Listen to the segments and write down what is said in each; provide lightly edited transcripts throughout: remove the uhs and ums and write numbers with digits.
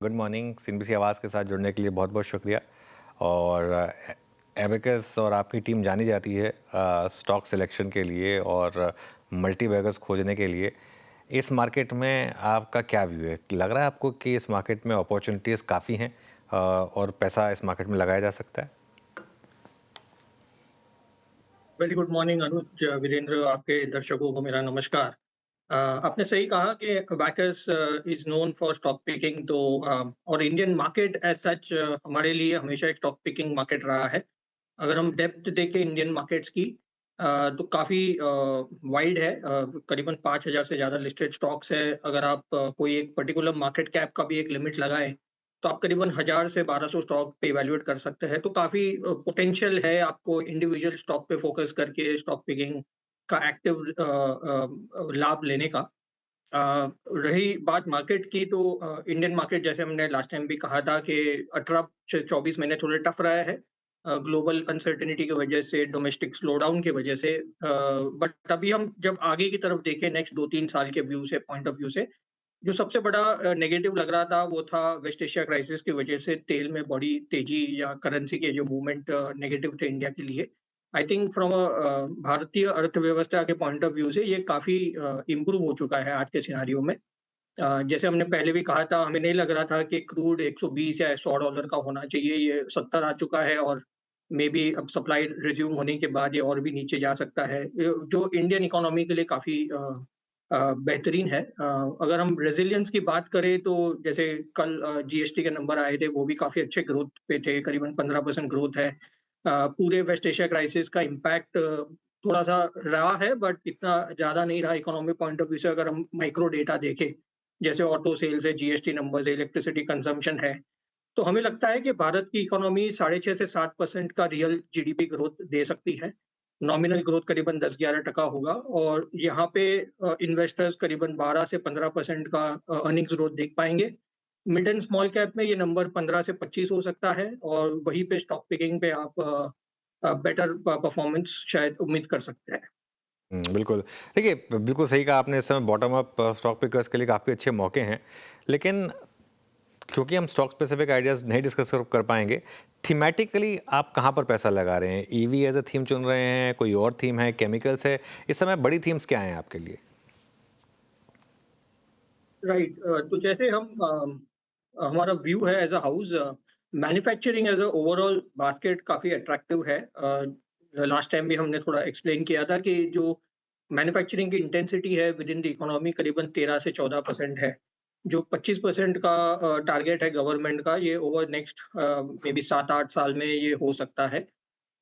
Good morning. CNBC आवाज़ के साथ जुड़ने के लिए बहुत बहुत शुक्रिया। और एबेकस और आपकी टीम जानी जाती है स्टॉक सिलेक्शन के लिए और मल्टी बैगर्स खोजने के लिए। इस मार्केट में आपका क्या व्यू है? लग रहा है आपको कि इस मार्केट में अपॉर्चुनिटीज़ काफ़ी हैं और पैसा इस मार्केट में लगाया जा सकता है? वेरी गुड मॉर्निंग अनुज, वीरेंद्र, आपके दर्शकों को मेरा नमस्कार। आपने सही कहा कि abacus is known for stock picking. तो और इंडियन मार्केट एज सच हमारे लिए हमेशा एक स्टॉक पिकिंग मार्केट रहा है। अगर हम डेप्थ देखें इंडियन मार्केट्स की, तो काफ़ी वाइड है। करीबन 5,000 से ज़्यादा लिस्टेड स्टॉक्स है। अगर आप कोई एक पर्टिकुलर मार्केट कैप का भी एक लिमिट लगाएँ, तो आप करीबन 1,000 से 1,200 स्टॉक पे इवैल्यूएट कर सकते हैं। तो काफ़ी पोटेंशियल है आपको इंडिविजुअल स्टॉक पे फ़ोकस करके स्टॉक पिकिंग का एक्टिव लाभ लेने का। रही बात मार्केट की, तो इंडियन मार्केट जैसे हमने लास्ट टाइम भी कहा था कि 18 से 24 महीने थोड़े टफ रहा है। ग्लोबल अनसर्टेनिटी की वजह से, डोमेस्टिक स्लोडाउन की वजह से। बट अभी हम जब आगे की तरफ देखें नेक्स्ट 2-3 साल के व्यू से, पॉइंट ऑफ व्यू से, जो सबसे बड़ा नेगेटिव लग रहा था वो था वेस्ट एशिया क्राइसिस की वजह से तेल में बड़ी तेजी या करेंसी के जो मूवमेंट नेगेटिव थे इंडिया के लिए। आई थिंक फ्रॉम भारतीय अर्थव्यवस्था के पॉइंट ऑफ व्यू से ये काफ़ी इम्प्रूव हो चुका है आज के सिनेरियो में। जैसे हमने पहले भी कहा था, हमें नहीं लग रहा था कि क्रूड 120 या $100 का होना चाहिए, ये 70 आ चुका है और मे बी अब सप्लाई रिज़्यूम होने के बाद ये और भी नीचे जा सकता है। जो इंडियन इकोनॉमी के लिए काफ़ी बेहतरीन है। अगर हम रेज़िलियंस की बात करें, तो जैसे कल जीएसटी के नंबर आए थे, वो भी काफ़ी अच्छे ग्रोथ पे थे, करीबन 15% ग्रोथ है। पूरे वेस्ट एशिया क्राइसिस का इम्पैक्ट थोड़ा-सा रहा है, बट इतना ज़्यादा नहीं रहा इकोनॉमिक पॉइंट ऑफ व्यू से। अगर हम माइक्रो डेटा देखें, जैसे ऑटो सेल्स है, जीएसटी नंबर्स है, इलेक्ट्रिसिटी कंजम्पशन है, तो हमें लगता है कि भारत की इकोनॉमी 6.5 से 7% का रियल जीडीपी ग्रोथ दे सकती है। नॉमिनल ग्रोथ करीबन 10-11% होगा और यहाँ पे इन्वेस्टर्स करीबन 12 से 15% का अर्निंग्स ग्रोथ देख पाएँगे। मिड एंड स्मॉल कैप में ये नंबर 15 से 25 हो सकता है और वहीं पे स्टॉक पिकिंग पे आप बेटर परफॉर्मेंस शायद उम्मीद कर सकते हैं। बिल्कुल। देखिए, बिल्कुल सही कहा आपने। इस समय बॉटम अप स्टॉक पिकर्स के लिए काफ़ी अच्छे मौके हैं। लेकिन क्योंकि हम स्टॉक स्पेसिफिक आइडियाज़ नहीं डिस्कस कर कर पाएँगे, थीमैटिकली आप कहाँ पर पैसा लगा रहे हैं? ईवी एज़ अ थीम चुन रहे हैं, कोई और थीम है, केमिकल्स है? इस समय बड़ी थीम्स क्या हैं आपके लिए? राइट। तो जैसे हमारा व्यू है as a house, manufacturing as a overall basket काफ़ी अट्रैक्टिव है। लास्ट टाइम भी हमने थोड़ा एक्सप्लेन किया था कि जो मैन्युफैक्चरिंग की इंटेंसिटी है विद इन द इकोनॉमी करीबन 13 से 14% है। जो 25% का टारगेट है गवर्नमेंट का, ये ओवर नेक्स्ट मे बी 7-8 साल में ये हो सकता है।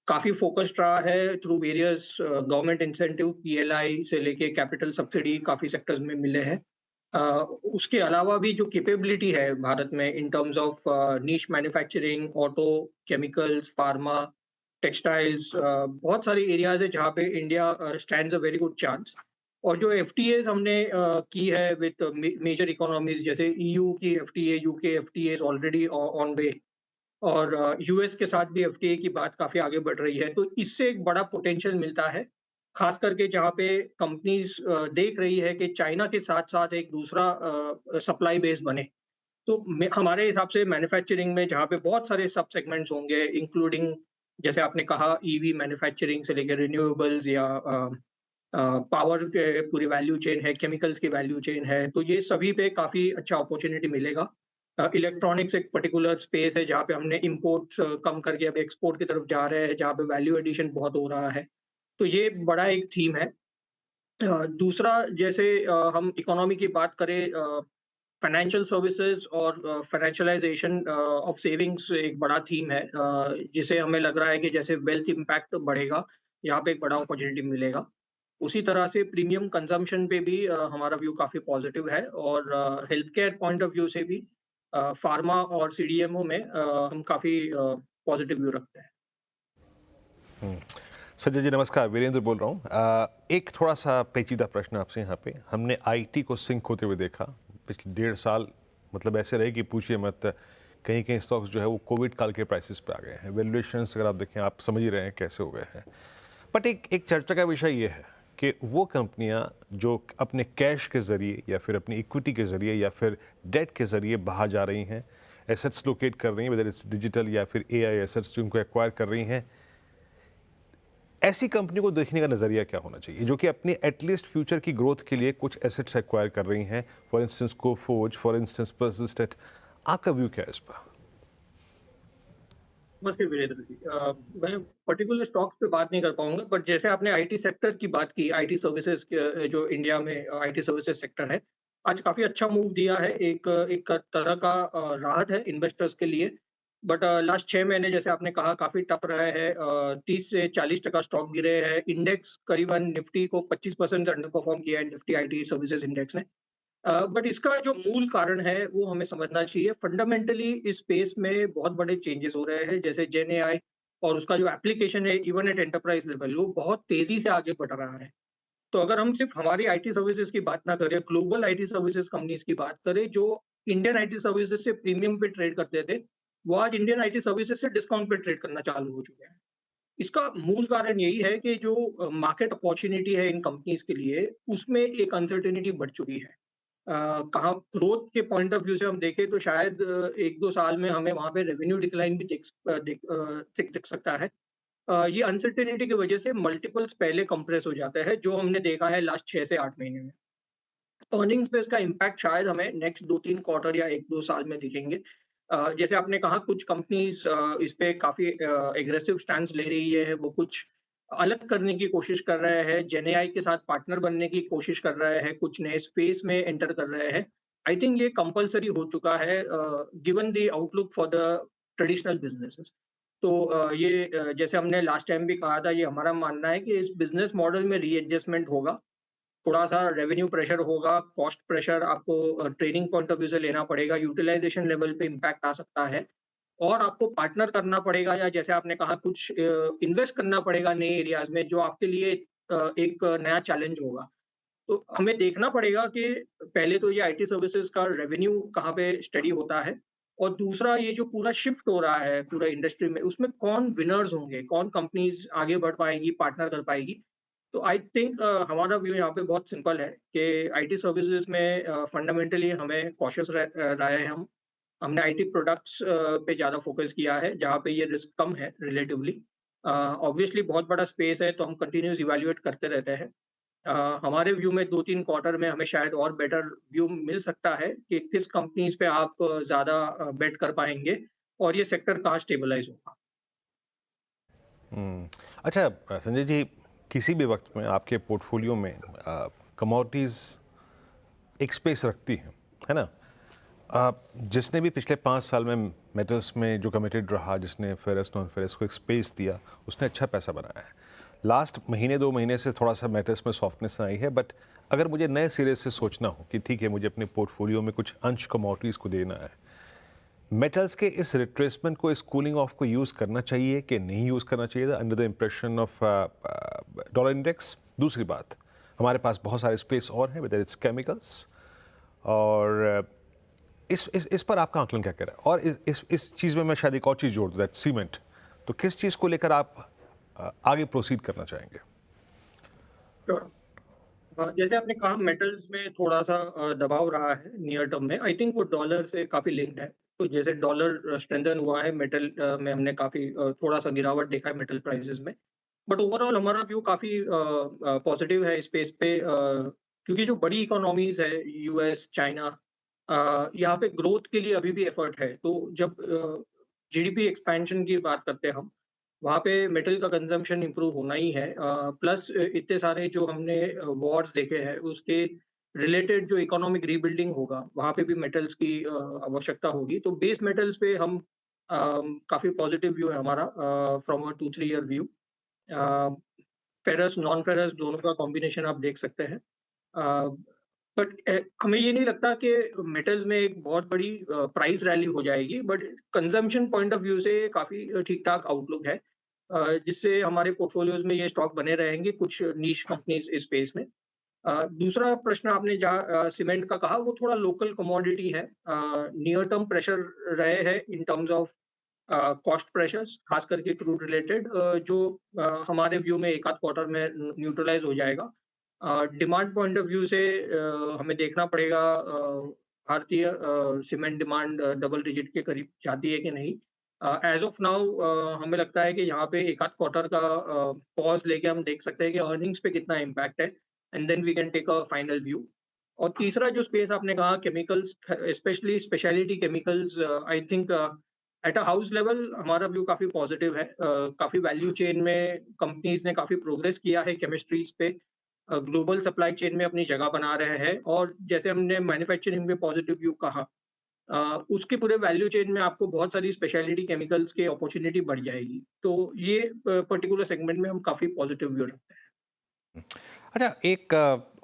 काफ़ी फ़ोकस्ड रहा है through various government incentive, PLI से लेके कैपिटल सब्सिडी काफ़ी सेक्टर्स में मिले हैं। अ, उसके अलावा भी जो कैपेबिलिटी है भारत में in terms of niche manufacturing, auto, chemicals, pharma, textiles, बहुत सारे एरियाज़ है जहाँ पे India stands a very good chance. और जो एफटीएज़ हमने की है विद मेजर इकोनॉमीज़ जैसे ईयू की FTA, UK FTA is already on way और यूएस के साथ भी एफटीए की बात काफ़ी आगे बढ़ रही है। तो इससे एक बड़ा पोटेंशियल मिलता है, ख़ास करके जहाँ पे कंपनीज़ देख रही है कि चाइना के साथ-साथ एक दूसरा सप्लाई बेस बने। तो हमारे हिसाब से मैन्युफैक्चरिंग में जहाँ पे बहुत सारे सब सेगमेंट्स होंगे, इंक्लूडिंग जैसे आपने कहा ईवी मैन्युफैक्चरिंग से लेकर रिन्यूएबल्स या पावर के पूरी वैल्यू चेन है, केमिकल्स की वैल्यू चेन है, तो ये सभी पे काफ़ी अच्छा अपॉर्च्युनिटी मिलेगा। इलेक्ट्रॉनिक्स एक पर्टिकुलर स्पेस है जहाँ पे हमने इम्पोर्ट्स कम करके अब एक्सपोर्ट की तरफ जा रहे हैं, जहाँ पे वैल्यू एडिशन बहुत हो रहा है। तो ये बड़ा एक थीम है। दूसरा, जैसे हम इकोनॉमी की बात करें, फाइनेंशियल सर्विसेज और फाइनेंशियलाइजेशन ऑफ सेविंग्स एक बड़ा थीम है, जिसे हमें लग रहा है कि जैसे वेल्थ इम्पैक्ट बढ़ेगा, यहाँ पे एक बड़ा अपॉर्चुनिटी मिलेगा। उसी तरह से प्रीमियम कंजम्पशन पे भी हमारा व्यू काफ़ी पॉजिटिव है और health care point of view से भी फार्मा और सीडीएमओ में हम काफ़ी पॉजिटिव व्यू रखते हैं। संजय जी नमस्कार, वीरेंद्र बोल रहा हूँ। एक थोड़ा-सा पेचीदा प्रश्न आपसे यहाँ पे। हमने आईटी को सिंक होते हुए देखा पिछले 1.5 साल, मतलब ऐसे रहे कि पूछिए मत। कहीं-कहीं स्टॉक्स जो है वो कोविड काल के प्राइसेस पे आ गए हैं। वैल्यूएशंस अगर आप देखें, आप समझ ही रहे हैं कैसे हो गए हैं। बट एक एक चर्चा का विषय ये है कि वो कंपनियां जो अपने कैश के ज़रिए या फिर अपनी इक्विटी के ज़रिए या फिर डेट के ज़रिए बाहर जा रही हैं, एसेट्स लोकेट कर रही हैं, वेदर इट्स डिजिटल या फिर एआई एसेट्स जो उनको एक्वायर कर रही हैं, ऐसी कंपनी को देखने का नज़रिया क्या होना चाहिए जो कि अपनी एटलीस्ट फ्यूचर की ग्रोथ के लिए कुछ एसेट्स एक्वायर कर रही हैं, for instance Coforge, for instance persistent. आपका व्यू क्या है इस पर? नमस्ते वीरेंद्र जी। मैं पर्टिकुलर स्टॉक्स पे बात नहीं कर पाऊंगा, बट जैसे आपने आईटी सेक्टर की बात की, आईटी सर्विसेज जो इंडिया में आईटी सर्विसेज सेक्टर है, आज काफी अच्छा मूव दिया है। एक एक तरह का राहत है इन्वेस्टर्स के लिए। बट लास्ट 6 महीने जैसे आपने कहा काफी टफ रहा है। 30 से 40% स्टॉक गिरे हैं। इंडेक्स करीबन निफ्टी को 25% अंडर परफॉर्म किया है, निफ्टी आईटी सर्विसेज इंडेक्स ने। बट इसका जो मूल कारण है वो हमें समझना चाहिए। फंडामेंटली इस स्पेस में बहुत बड़े चेंजेस हो रहे हैं, जैसे जेन एआई और उसका जो एप्लीकेशन है इवन एट एंटरप्राइज लेवल वो बहुत तेजी से आगे बढ़ रहा है। तो अगर हम सिर्फ हमारी आईटी सर्विसेज की बात ना करें, ग्लोबल आईटी सर्विसेज कंपनीज की बात करें जो इंडियन आईटी सर्विसेज से प्रीमियम पे ट्रेड करते थे, वो आज इंडियन आईटी सर्विसेज से डिस्काउंट पे ट्रेड करना चालू हो चुके हैं। इसका मूल कारण यही है कि जो मार्केट अपॉर्चुनिटी है इन कंपनीज के लिए, उसमें एक अनसर्टेनिटी बढ़ चुकी है। कहाँ ग्रोथ के पॉइंट ऑफ व्यू से हम देखें तो शायद 1-2 साल में हमें वहाँ पे रेवेन्यू डिक्लाइन भी दिख सकता है। ये अनसर्टेनिटी की वजह से मल्टीपल्स पहले कंप्रेस हो जाता है, जो हमने देखा है लास्ट 6 से 8 महीने में। अर्निंग्स पे इसका इम्पैक्ट शायद हमें नेक्स्ट 2-3 क्वार्टर या 1-2 साल में दिखेंगे। जैसे आपने कहा कुछ कंपनीज़ इस पे काफ़ी एग्रेसिव स्टैंस ले रही है, वो कुछ अलग करने की कोशिश कर रहे हैं, जेन एआई के साथ पार्टनर बनने की कोशिश कर रहे हैं, कुछ नए स्पेस में एंटर कर रहे हैं। आई थिंक ये कंपल्सरी हो चुका है given the outlook for the traditional businesses. तो जैसे हमने लास्ट टाइम भी कहा था, ये हमारा मानना है कि इस बिज़नेस मॉडल में रीएडजस्टमेंट होगा। थोड़ा-सा रेवेन्यू प्रेशर होगा, कॉस्ट प्रेशर आपको ट्रेनिंग पॉइंट ऑफ व्यू से लेना पड़ेगा, यूटिलाइज़ेशन लेवल पे इम्पैक्ट आ सकता है और आपको पार्टनर करना पड़ेगा या जैसे आपने कहा कुछ इन्वेस्ट करना पड़ेगा नए एरियाज़ में जो आपके लिए एक नया चैलेंज होगा। तो हमें देखना पड़ेगा कि पहले तो ये आईटी सर्विसेज़ का रेवेन्यू कहाँ पे स्टडी होता है और दूसरा ये जो पूरा शिफ्ट हो रहा है पूरा इंडस्ट्री में, उसमें कौन विनर्स होंगे, कौन कंपनीज़ आगे बढ़ पाएँगी, पार्टनर कर पाएगी। तो आई थिंक हमारा व्यू यहाँ पे बहुत सिंपल है कि आईटी सर्विसेज में फंडामेंटली हमें कॉशियस रहे हैं हम। हमने आईटी प्रोडक्ट्स पे ज़्यादा फोकस किया है, जहाँ पे ये रिस्क कम है रिलेटिवली। ऑब्वियसली बहुत बड़ा स्पेस है, तो हम कंटिन्यूअस इवैल्यूएट करते रहते हैं। हमारे व्यू में 2-3 क्वार्टर में हमें शायद और बेटर व्यू मिल सकता है कि किस कंपनीज़ पे आप ज़्यादा बेट कर पाएँगे और ये सेक्टर कहाँ स्टेबलाइज़ होगा। अच्छा, संजय जी, किसी भी वक्त में आपके पोर्टफोलियो में कमोडिटीज़ एक स्पेस रखती हैं, है ना? जिसने भी पिछले 5 साल में मेटल्स में जो कमिटेड रहा, जिसने फेरस नॉन फेरस को एक स्पेस दिया, उसने अच्छा पैसा बनाया है। लास्ट महीने 2 महीने से थोड़ा सा मेटल्स में सॉफ्टनेस आई है, बट अगर मुझे नए सिरे से सोचना हो कि ठीक है मुझे अपने पोर्टफोलियो में कुछ अंश कमोडिटीज़ को देना है, मेटल्स के इस रिट्रेसमेंट को, इस कूलिंग ऑफ को यूज़ करना चाहिए कि नहीं यूज़ करना चाहिए under the impression of dollar index? दूसरी बात, हमारे पास बहुत सारे स्पेस और हैं, वेदर इट्स केमिकल्स, और इस पर आपका आकलन क्या कह रहा है? और इस चीज़ में मैं शायद एक और चीज़ जोड़ दूँ, दैट सीमेंट। तो किस चीज़ को लेकर आप आगे प्रोसीड करना चाहेंगे? श्योर। जैसे आपने कहा मेटल्स में थोड़ा-सा दबाव रहा है नियर टर्म में। आई थिंक वो डॉलर से काफ़ी लिंक्ड है। तो जैसे डॉलर स्ट्रेंथन हुआ है मेटल में हमने काफ़ी थोड़ा-सा गिरावट देखा है मेटल प्राइसेज़ में। बट ओवरऑल हमारा व्यू काफ़ी पॉजिटिव है इस स्पेस पे, क्योंकि जो बड़ी इकोनॉमीज़ है यूएस, चाइना, यहाँ पे ग्रोथ के लिए अभी भी एफर्ट है। तो जब जीडीपी एक्सपेंशन की बात करते हैं हम, वहाँ पे मेटल का कंजम्पशन इम्प्रूव होना ही है। प्लस इतने सारे जो हमने वॉर्स देखे हैं, उसके रिलेटेड जो इकोनॉमिक रीबिल्डिंग होगा, वहाँ पे भी मेटल्स की आवश्यकता होगी। तो बेस मेटल्स पे हम काफ़ी पॉजिटिव व्यू है हमारा from a 2-3 year view. A, ferrous, non ferrous दोनों का कॉम्बिनेशन आप देख सकते हैं। अ, बट हमें ये नहीं लगता कि मेटल्स में एक बहुत बड़ी प्राइस रैली हो जाएगी, but consumption point of view से काफ़ी ठीक-ठाक आउटलुक है, जिससे हमारे पोर्टफोलियोज़ में ये स्टॉक बने रहेंगे कुछ नीश कंपनीज़ इस स्पेस में। दूसरा प्रश्न आपने जहाँ सीमेंट का कहा, वो थोड़ा लोकल कमोडिटी है। नियर टर्म प्रेशर रहे हैं इन टर्म्स ऑफ कॉस्ट प्रेशर्स, खास करके क्रूड रिलेटेड, जो हमारे व्यू में 1 आध क्वार्टर में न्यूट्रलाइज़ हो जाएगा। डिमांड पॉइंट ऑफ व्यू से हमें देखना पड़ेगा भारतीय सीमेंट डिमांड डबल डिजिट के करीब जाती है कि नहीं। एज़ ऑफ नाउ हमें लगता है कि यहाँ पे एक आध क्वार्टर का पॉज़ लेके हम देख सकते हैं कि अर्निंग्स पे कितना इम्पैक्ट है and then we can take a final view. और तीसरा जो स्पेस आपने कहा chemicals specially speciality chemicals I think at a house level हमारा व्यू काफ़ी पॉजिटिव है। काफ़ी वैल्यू चेन में कंपनीज़ ने काफ़ी प्रोग्रेस किया है केमिस्ट्रीज़ पे। ग्लोबल सप्लाई चेन में अपनी जगह बना रहे हैं और जैसे हमने मैन्युफैक्चरिंग में पॉजिटिव व्यू कहा उसके पूरे वैल्यू चेन में आपको बहुत सारी स्पेशलिटी केमिकल्स की अपॉर्चुनिटी बढ़ जाएगी। तो ये पर्टिकुलर सेगमेंट में हम काफ़ी पॉजिटिव व्यू रखते हैं। अच्छा, एक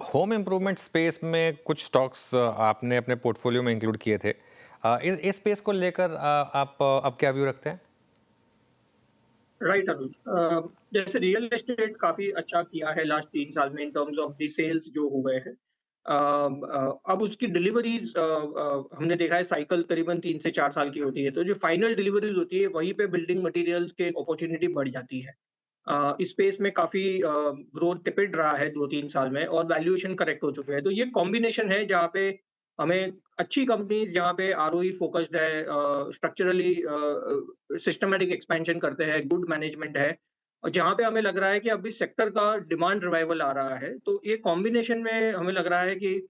होम इम्प्रूवमेंट स्पेस में कुछ स्टॉक्स आपने अपने पोर्टफोलियो में इंक्लूड किए थे। इस स्पेस को लेकर आप अब क्या व्यू रखते हैं? राइट अनुज, जैसे रियल एस्टेट काफ़ी अच्छा किया है लास्ट 3 साल में in terms of the sales जो हुए हैं। अब उसकी डिलीवरीज़ हमने देखा है साइकिल करीबन 3 से 4 साल की होती है, तो जो फाइनल डिलीवरीज़ होती है वहीं पे बिल्डिंग मटीरियल्स के अपॉर्चुनिटी बढ़ जाती है। इस स्पेस में काफ़ी ग्रोथ टिपिड रहा है 2-3 साल में और वैल्यूएशन करेक्ट हो चुके हैं। तो ये कॉम्बिनेशन है जहाँ पे हमें अच्छी कंपनीज़ जहाँ पे आरओई फोकस्ड है, स्ट्रक्चरली सिस्टमैटिक एक्सपेंशन करते हैं, गुड मैनेजमेंट है और जहाँ पे हमें लग रहा है कि अभी सेक्टर का डिमांड रिवाइवल आ रहा है। तो ये कॉम्बिनेशन में हमें लग रहा है कि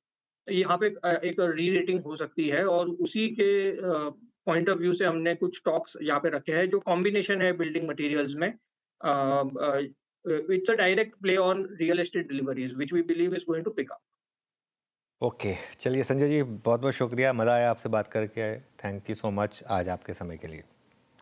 यहाँ पे एक री-रेटिंग हो सकती है और उसी के पॉइंट ऑफ व्यू से हमने कुछ स्टॉक्स यहाँ पे रखे हैं जो कॉम्बिनेशन है बिल्डिंग मटीरियल्स में। It's a direct play on real estate deliveries, which we believe is going to pick up. Okay, चलिए संजय जी, बहुत बहुत शुक्रिया, मज़ा आया आपसे बात करके। थैंक यू सो मच आज आपके समय के लिए।